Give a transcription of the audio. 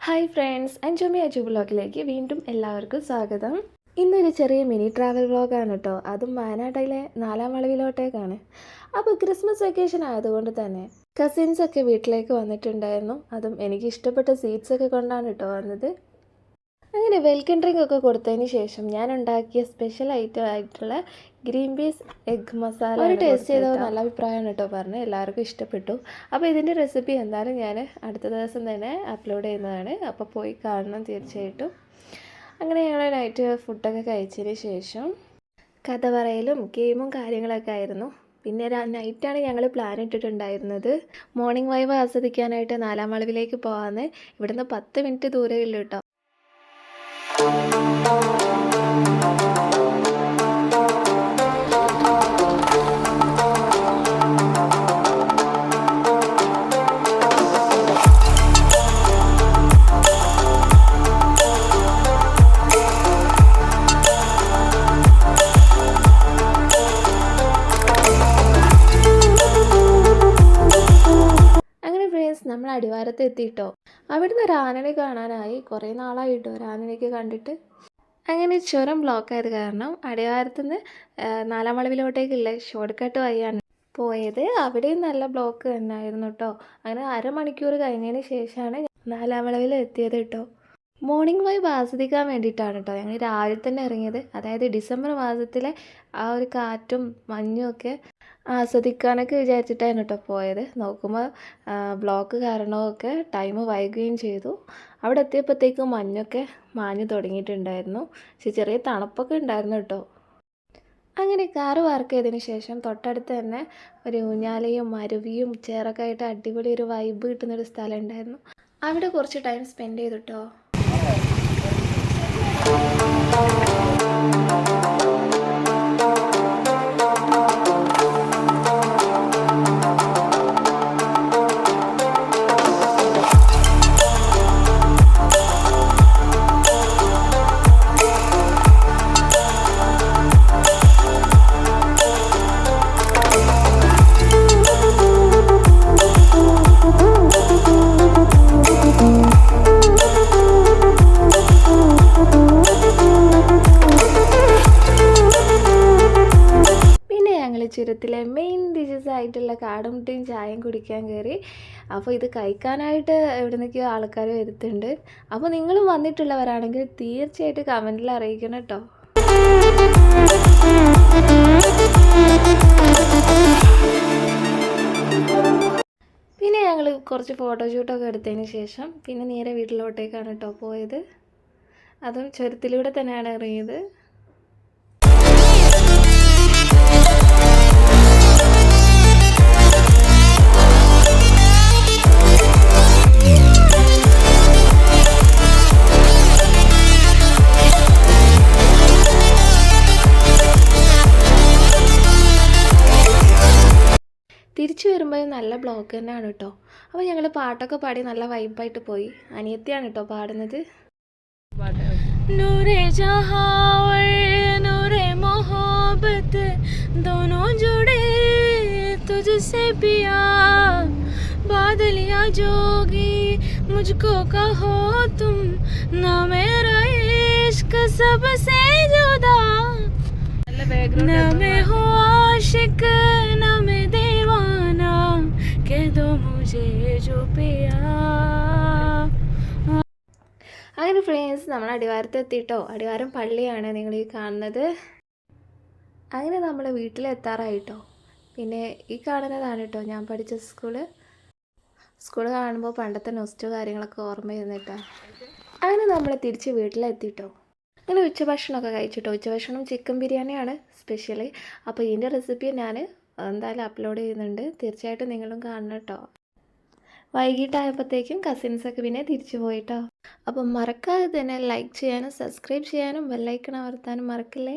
Hi friends, അഞ്ജുമി Aju വ്ളോഗിലേക്ക് വീണ്ടും എല്ലാവർക്കും സ്വാഗതം. ഇന്നൊരു ചെറിയ മിനി ട്രാവൽ വ്ളോഗാണ് കേട്ടോ. അതും വയനാട്ടിലെ 4-ാം വളവിലോട്ടേക്കാണ്. അപ്പോൾ ക്രിസ്മസ് വെക്കേഷൻ ആയതുകൊണ്ട് തന്നെ കസിൻസൊക്കെ വീട്ടിലേക്ക് വന്നിട്ടുണ്ടായിരുന്നു. അതും എനിക്ക് ഇഷ്ടപ്പെട്ട സ്വീറ്റ്സൊക്കെ കൊണ്ടാണ് കേട്ടോ വന്നത്. അങ്ങനെ വെൽക്കം ഡ്രിങ്ക് ഒക്കെ കൊടുത്തതിന് ശേഷം ഞാൻ ഉണ്ടാക്കിയ സ്പെഷ്യൽ ഐറ്റം ആയിട്ടുള്ള ഗ്രീൻ പീസ് എഗ് മസാല ഒരു ടേസ്റ്റ് ചെയ്തത് നല്ല അഭിപ്രായമാണ് കേട്ടോ പറഞ്ഞ് എല്ലാവർക്കും ഇഷ്ടപ്പെട്ടു. അപ്പോൾ ഇതിൻ്റെ റെസിപ്പി എന്തായാലും ഞാൻ അടുത്ത ദിവസം തന്നെ അപ്ലോഡ് ചെയ്യുന്നതാണ്. അപ്പോൾ പോയി കാണണം തീർച്ചയായിട്ടും. അങ്ങനെ ഞങ്ങൾ നൈറ്റ് ഫുഡൊക്കെ കഴിച്ചതിന് ശേഷം കഥ പറയലും ഗെയിമും കാര്യങ്ങളൊക്കെ ആയിരുന്നു. പിന്നെ നൈറ്റാണ് ഞങ്ങൾ പ്ലാൻ ഇട്ടിട്ടുണ്ടായിരുന്നത് മോർണിംഗ് വൈബ് ആസ്വദിക്കാനായിട്ട് 4-ാം വളവിലേക്ക് പോകാമെന്ന്. ഇവിടുന്ന് 10 മിനിറ്റ് ദൂരമേ ഉള്ളൂ കേട്ടോ. നമ്മൾ അടിവാരത്ത് എത്തിയിട്ടോ. അവിടുന്ന് ഒരു ആനനെ കാണാനായി കുറേ നാളായിട്ടോ ആനനെയൊക്കെ കണ്ടിട്ട്. അങ്ങനെ ചുരം ബ്ലോക്കായത് കാരണം അടിവാരത്തുനിന്ന് 4-ാം വളവിലോട്ടേക്കുള്ള ഷോർട്ട് കട്ട് വഴിയാണ് പോയത്. അവിടെയും നല്ല ബ്ലോക്ക് തന്നെയായിരുന്നു കേട്ടോ. അങ്ങനെ അരമണിക്കൂർ കഴിഞ്ഞതിന് ശേഷമാണ് 4-ാം വളവിൽ എത്തിയത് കേട്ടോ. മോർണിംഗ് വൈബ് ആസ്വദിക്കാൻ വേണ്ടിയിട്ടാണ് കേട്ടോ ഞങ്ങൾ രാവിലെ തന്നെ ഇറങ്ങിയത്. അതായത് ഡിസംബർ മാസത്തിലെ ആ ഒരു കാറ്റും മഞ്ഞും ഒക്കെ ആസ്വദിക്കാനൊക്കെ വിചാരിച്ചിട്ടായിരുന്നു കേട്ടോ പോയത്. നോക്കുമ്പോൾ ബ്ലോക്ക് കാരണമൊക്കെ ടൈം വൈകുകയും ചെയ്തു. അവിടെ എത്തിയപ്പോഴത്തേക്കും മഞ്ഞൊക്കെ മാഞ്ഞു തുടങ്ങിയിട്ടുണ്ടായിരുന്നു. പക്ഷെ ചെറിയ തണുപ്പൊക്കെ ഉണ്ടായിരുന്നു കേട്ടോ. അങ്ങനെ കാറ് പാർക്ക് ചെയ്തതിന് ശേഷം തൊട്ടടുത്ത് തന്നെ ഒരു ഊഞ്ഞാലയും അരുവിയും ചേറൊക്കെ ആയിട്ട് അടിപൊളി ഒരു വൈബ് കിട്ടുന്നൊരു സ്ഥലം ഉണ്ടായിരുന്നു. അവിടെ കുറച്ച് ടൈം സ്പെൻഡ് ചെയ്തു കേട്ടോ. ചുരത്തിലെ മെയിൻ ഡിഷസ് ആയിട്ടുള്ള കാടമുട്ടയും ചായയും കുടിക്കാൻ കയറി. അപ്പോൾ ഇത് കഴിക്കാനായിട്ട് എവിടെ നിന്നൊക്കെയോ ആൾക്കാർ വരുത്തുന്നുണ്ട്. അപ്പോൾ നിങ്ങളും വന്നിട്ടുള്ളവരാണെങ്കിൽ തീർച്ചയായിട്ടും കമൻറ്റിൽ അറിയിക്കണം കേട്ടോ. പിന്നെ ഞങ്ങൾ കുറച്ച് ഫോട്ടോഷൂട്ടൊക്കെ എടുത്തതിന് ശേഷം പിന്നെ നേരെ വീട്ടിലോട്ടേക്കാണ് കേട്ടോ പോയത്. അതും ചുരത്തിലൂടെ തന്നെയാണ് ഇറങ്ങിയത്. തിരിച്ചു വരുമ്പോൾ നല്ല ബ്ലോക്ക് തന്നെയാണ് കേട്ടോ. അപ്പോൾ ഞങ്ങൾ പാട്ടൊക്കെ പാടി നല്ല വൈബായിട്ട് പോയി. അനിയത്തിയാണ് കേട്ടോ പാടുന്നത്. നൂറേ ജഹാൻ നൂറേ മോഹബ്ബത്ത് ദോനോ ജുടേ തുझसे पिया बादलिया जोगी मुझको कहो तुम ना मेरा इश्क सबसे जुदा ना मैं हो आशिक ना मैं दीवाना कह दो मुझे जो पिया. അങ്ങനെ ഫ്രണ്ട്സ് നമ്മൾ അടിവാരത്ത് എത്തിയിട്ടോ. അടിവാരം പള്ളിയാണ് നിങ്ങൾ ഈ കാണുന്നത്. അങ്ങനെ നമ്മൾ വീട്ടിലെത്താറായിട്ടോ. പിന്നെ ഈ കാണുന്നതാണ് കേട്ടോ ഞാൻ പഠിച്ച സ്കൂള് കാണുമ്പോൾ പണ്ടത്തെ നൊസ്റ്റോ കാര്യങ്ങളൊക്കെ ഓർമ്മ ചെയ്യുന്നിട്ടോ. അങ്ങനെ നമ്മൾ തിരിച്ച് വീട്ടിലെത്തിയിട്ടോ. അങ്ങനെ ഉച്ചഭക്ഷണമൊക്കെ കഴിച്ചിട്ടോ. ഉച്ചഭക്ഷണം ചിക്കൻ ബിരിയാണിയാണ് സ്പെഷ്യലി. അപ്പോൾ ഇതിൻ്റെ റെസിപ്പി ഞാൻ എന്തായാലും അപ്ലോഡ് ചെയ്യുന്നുണ്ട്. തീർച്ചയായിട്ടും നിങ്ങളും കാണണം കേട്ടോ. വൈകിട്ടായപ്പോഴത്തേക്കും കസിൻസൊക്കെ പിന്നെ തിരിച്ചു പോയിട്ടോ. അപ്പം മറക്കാതെ തന്നെ ലൈക്ക് ചെയ്യാനും സബ്സ്ക്രൈബ് ചെയ്യാനും ബെല്ലൈക്കൺ അമർത്താനും മറക്കില്ലേ.